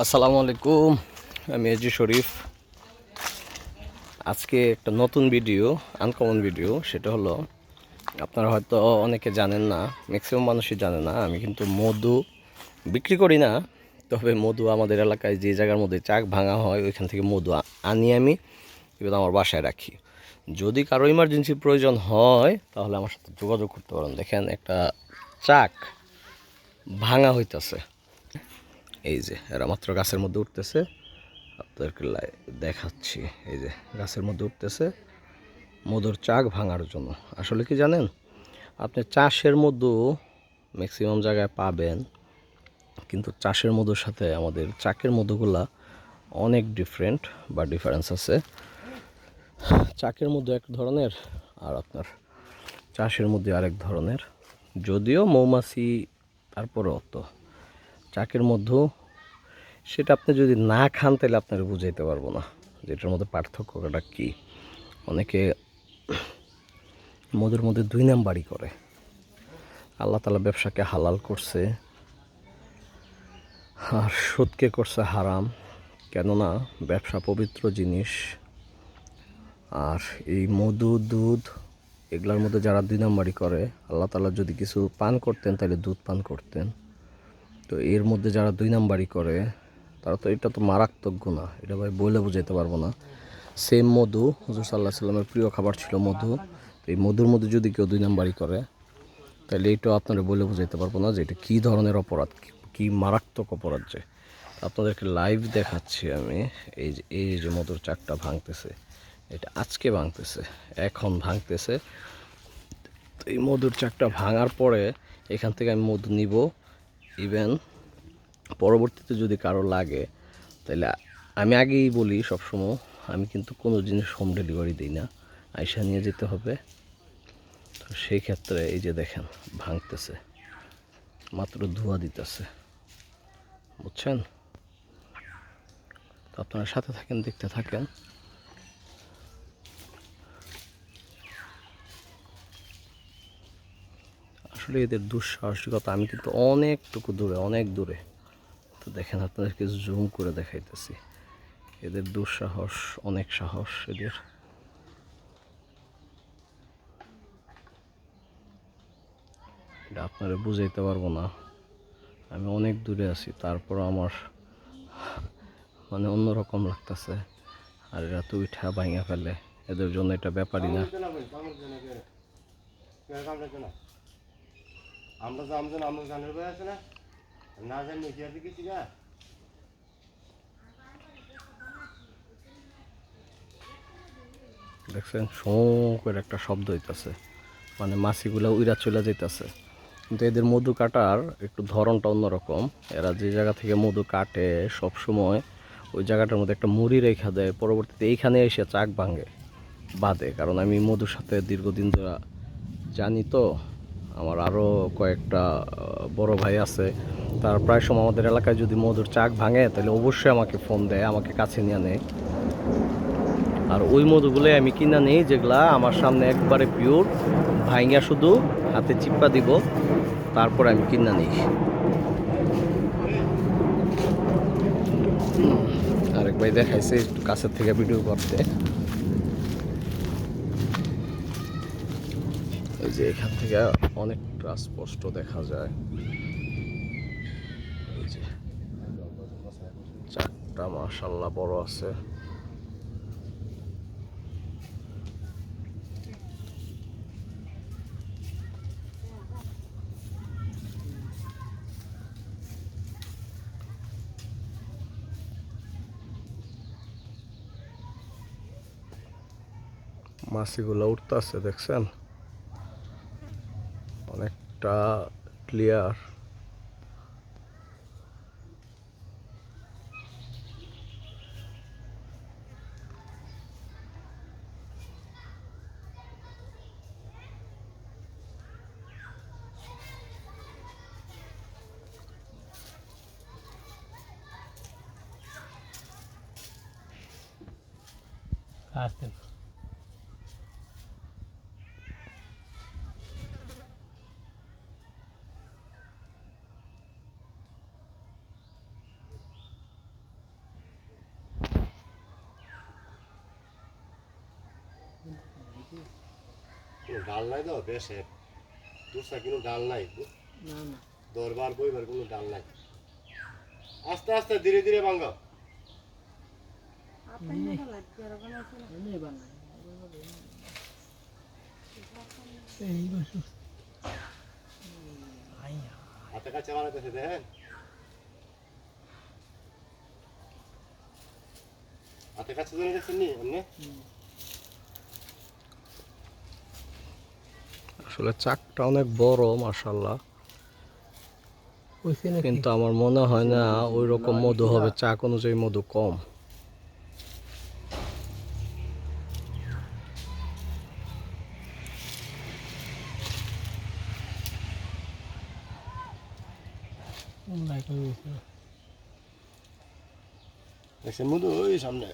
আসসালামু আলাইকুম। আমি এজি শরীফ। আজকে একটা নতুন ভিডিও, আনকমন ভিডিও। সেটা হলো, আপনারা হয়তো অনেকে জানেন না, ম্যাক্সিমাম মানুষই জানে না, আমি কিন্তু মধু বিক্রি করি না। তবে মধু আমাদের এলাকায় যে জায়গার মধ্যে চাক ভাঙা হয় ওইখান থেকে মধু আনি আমি, এবার আমার বাসায় রাখি। যদি কারো ইমার্জেন্সি প্রয়োজন হয় তাহলে আমার সাথে যোগাযোগ করতে পারেন। দেখেন, একটা চাক ভাঙা হইতেছে। এই যে এরা মাত্র গাছের মধ্যে উঠতেছে, আপনাদেরকে দেখাচ্ছি। এই যে গাছের মধ্যে উঠতেছে মধুর চাক ভাঙার জন্য। আসলে কি জানেন, আপনি চাষের মধু ম্যাক্সিমাম জায়গায় পাবেন, কিন্তু চাষের মধুর সাথে আমাদের চাকের মধুগুলা অনেক ডিফারেন্ট বা ডিফারেন্স আছে। চাকের মধু এক ধরনের, আর আপনার চাষের মধ্যে আরেক ধরনের। যদিও মৌমাছি, তারপরেও তো চাকের মধ্যে সেটা আপনি যদি না খান তাহলে আপনারা বুঝাইতে পারবো না যে এটার মধ্যে পার্থক্যটা কী। অনেকে মধুর মধ্যে দুই নাম্বারই করে। আল্লাহ তাআলা ব্যবসাকে হালাল করছে আর সুদকে করছে হারাম। কেননা ব্যবসা পবিত্র জিনিস, আর এই মধু, দুধ, এগুলোর মধ্যে যারা দুই নাম্বারই করে, আল্লাহ তাআলা যদি কিছু পান করতেন তাহলে দুধ পান করতেন। তো এর মধ্যে যারা দুই নাম্বারই করে তারা তো, এটা তো মারাত্মক গুনাহ, এটা ভাই বলে বুঝাইতে পারবো না। সেম মধু, হুজুর সাল্লাল্লাহু আলাইহি সাল্লামের প্রিয় খাবার ছিল মধু। তো এই মধুর মধ্যে যদি কেউ দুই নাম্বারই করে তাহলে এইটাও আপনারা বলে বুঝাইতে পারবো না যে এটা কী ধরনের অপরাধ, কী মারাত্মক অপরাধ। যে আপনাদেরকে লাইভ দেখাচ্ছি আমি। এই যে মধুর চাকটা ভাঙতেছে, এটা আজকে ভাঙতেছে, এখন ভাঙতেছে। তো এই মধুর চাকটা ভাঙার পরে এখান থেকে আমি মধু নিব। ইভেন পরবর্তীতে যদি কারো লাগে তাহলে, আমি আগেই বলি সবসময়, আমি কিন্তু কোনো জিনিস হোম ডেলিভারি দিই না, আইসা নিয়ে যেতে হবে। তো সেই ক্ষেত্রে এই যে দেখেন ভাঙতেছে, মাত্র ধোঁয়া দিতেছে, বুঝছেন? তো আপনারা সাথে থাকেন, দেখতে থাকেন। আসলে এদের দুঃসাহসিকতা, আমি কিন্তু অনেকটুকু দূরে, অনেক দূরে। তো দেখেন, আপনাদেরকে জুম করে দেখাইতেছি। এদের দুঃসাহস, অনেক সাহস এদের। এটা আপনারা বুঝাইতে পারবো না। আমি অনেক দূরে আছি, তারপর আমার মানে অন্যরকম লাগতেছে। আর এরা তো উঠা ভাঙা ফেলে, এদের জন্য এটা ব্যাপারই না। দেখছেন, শোঁ করে একটা শব্দ হইতেছে, মানে মাছিগুলো উইরা চলে যাইতেছে। কিন্তু এদের মধু কাটার একটু ধরনটা অন্যরকম। এরা যে জায়গা থেকে মধু কাটে সব সময় ওই জায়গাটার মধ্যে একটা মুড়ি রেখা দেয়, পরবর্তীতে এইখানে এসে চাক বাঁধে। কারণ আমি মধুর সাথে দীর্ঘদিন ধরে জানি, তো আমার আরও কয়েকটা বড় ভাই আছে, তার প্রায় সময় আমাদের এলাকায় যদি মধুর চাক ভাঙে তাহলে অবশ্যই আমাকে ফোন দেয়, আমাকে কাছে নিয়ে নেয়। আর ওই মধুগুলোই আমি কিনা নেই, যেগুলা আমার সামনে একবারে পিওর, ভাইঙ্গা শুধু হাতে চিপ্পা দিব, তারপর আমি কিনা নিই। আরেক ভাই দেখাইছে একটু কাছের থেকে ভিডিও করতে। এই যে এখান থেকে অনেকটা স্পষ্ট দেখা যায়। এই যে চাকটা মাশাআল্লাহ বড় আছে। মাছিগুলো উঠতেছে, দেখছেন, অনেকটা ক্লিয়ার। আচ্ছা। ডাল নাই তো বেশে দুসা কোনো ডাল নাই না না দরবার বইবার কোনো ডাল নাই আস্তে আস্তে ধীরে ধীরে ভাঙো এমনি বানাই এই বসু আইয়া হাতে কাছে বানাইতেছে দেখেন হাতে কাছে ধরে দেখছেন নি এমনি আসলে চাকটা অনেক বড় মাশাআল্লাহ, কিন্তু আমার মনে হয় না ওই রকম মধু হবে, চাক অনুযায়ী মধু কম। দেখছেন মধু ওই সামনে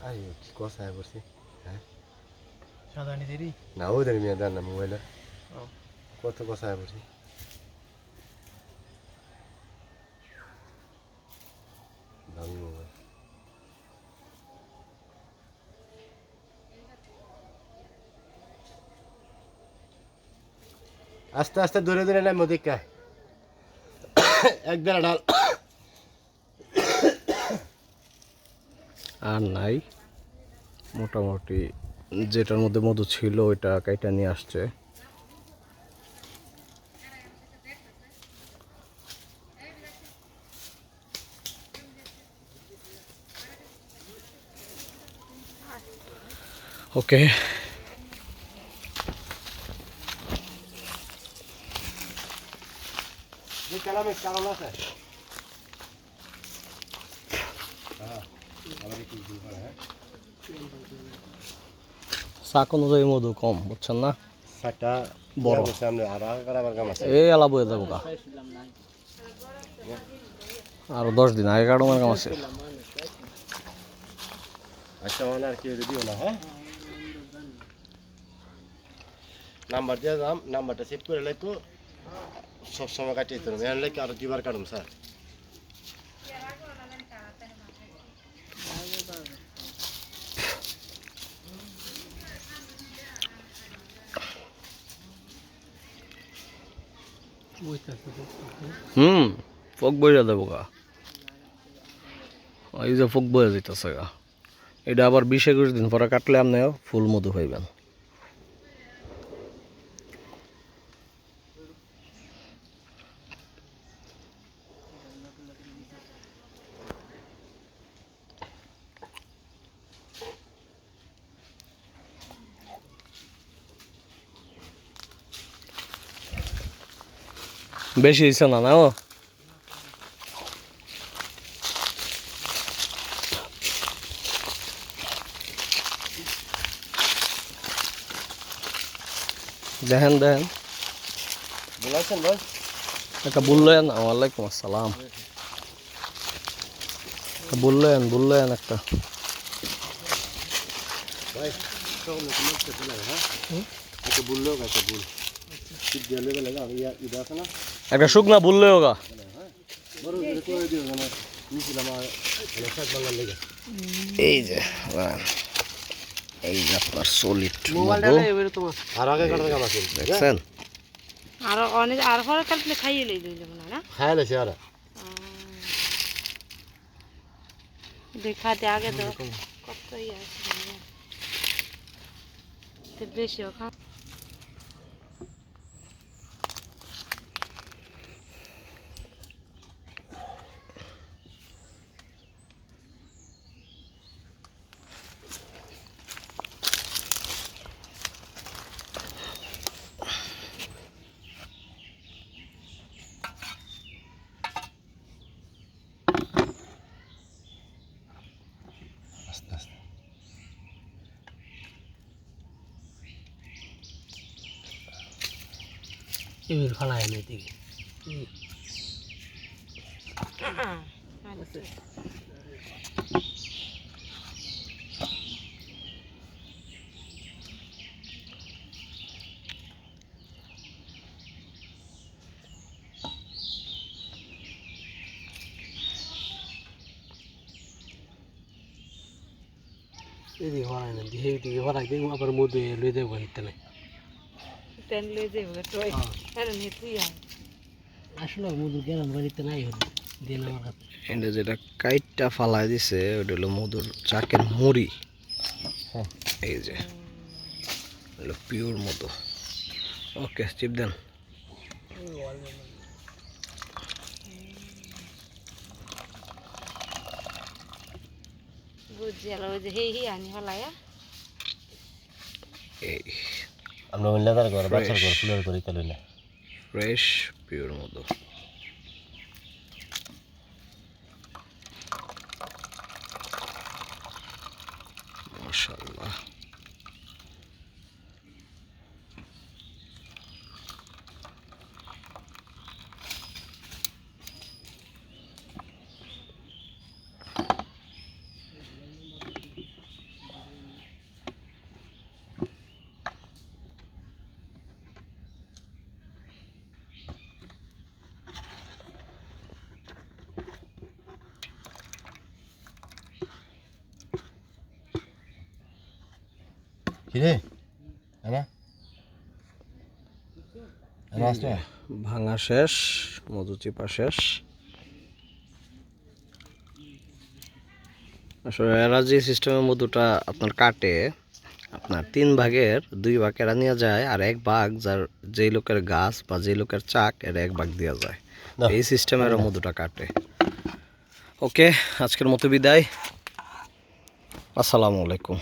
আরে কি কথা বলছি হ্যাঁ সাদানি দেরি না ওদের মেয়ে দেন না মোবাইলে কত কথা বলছি দামি মোবাইল আস্তে আস্তে ধরে ধরে নেয় মদিকা এক বেলা ডাল আর নাই, মোটামুটি যেটার মধ্যে মধু ছিল ওইটা কাইটা নিয়ে আসছে। ওকে, যে কালামে কারণ আছে চাক অনুযায়ী মধু কম, বুঝছেন না? সাতটা বড় সামনে আর কারাবার কাম আছে এই এলা বয়ে যাবো গা, আরো 10 দিন আগে কাটুমার কাম আছে। আচ্ছা মানে আর কেউ দিও না হ্যাঁ নাম্বার দিয়ে দাম নাম্বারটা সেভ করে লাইতো সবসময় কাটিয়ে দিতে হবে এর লাগে আর দুবার কাটুম স্যার ফোক বইয়া দেবো গা, এই যে ফোক বয়ে যেতেছে গা, এটা আবার 20-21 দিন পরে কাটলে আপনি ফুল মধু পাইবেন। বেশি হয়েছে না না ও দেখেন দেখেন বলাছেন বল একটা বললেন, ওয়ালাইকুম আসসালাম, বললেন একটা ভাই সব লোক মধ্যে চলে হ্যাঁ একটা বললো একটা বল ঠিক দিয়ে লেগে লাগা ইয়া ইদা আছে না একটা শুকনা বললেও গা, বড় করে করে দিও মানে নিছিলাম আর মানে শাক বাংলা লেগে এই যে এই যে আপনার সলিড মোবাইলটা মধু এবারে তোমার আর আগে কাটার কাম আছে দেখছেন। আর অনেক আর পরে কাটলে খাইয়ে লই লইল না খায়ালে সে আর দেখাতে আগে তো কতই আছে বেশিও খা আস্তে আস্তে এবার ফালাই এনে দিকে এদিকে ফলাই না দিয়ে এইদিকে ফলাই দিয়ে আবার মধু লয়ে যাবো তেলে তেন লয়ে যাবো টয় হ্যাঁ নে তুই আয় আসলে মধু গেলাম বাড়িতে নাই হলো দিন আমার কাছে এটা যেটা কাইটটা ফালাই দিছে ওটা হলো মধুর চাকের মুড়ি এই যে হলো পিওর মধু ওকে চিপ দেন বুঝছি আলো ওই যে হে হি আনি হলায়া এই আমরা বললে তার ঘর বাচ্চার ঘর Fresh. ফুলের করে চলে না ফ্রেশ পিওর মধু মাশাআল্লাহ কি রে আনা আনা আসতো ভাঙা শেষ মধু চিপা শেষ আসলে এরা যে সিস্টেমের মধুটা আপনার কাটে আপনার 3 ভাগের 2 ভাগ এরা নিয়ে যায় আর 1 ভাগ যার যেই লোকের গাছ বা যেই লোকের চাক এর 1 ভাগ দেওয়া যায় এই সিস্টেমের মধুটা কাটে ওকে আজকের মতো বিদায় আসসালামু আলাইকুম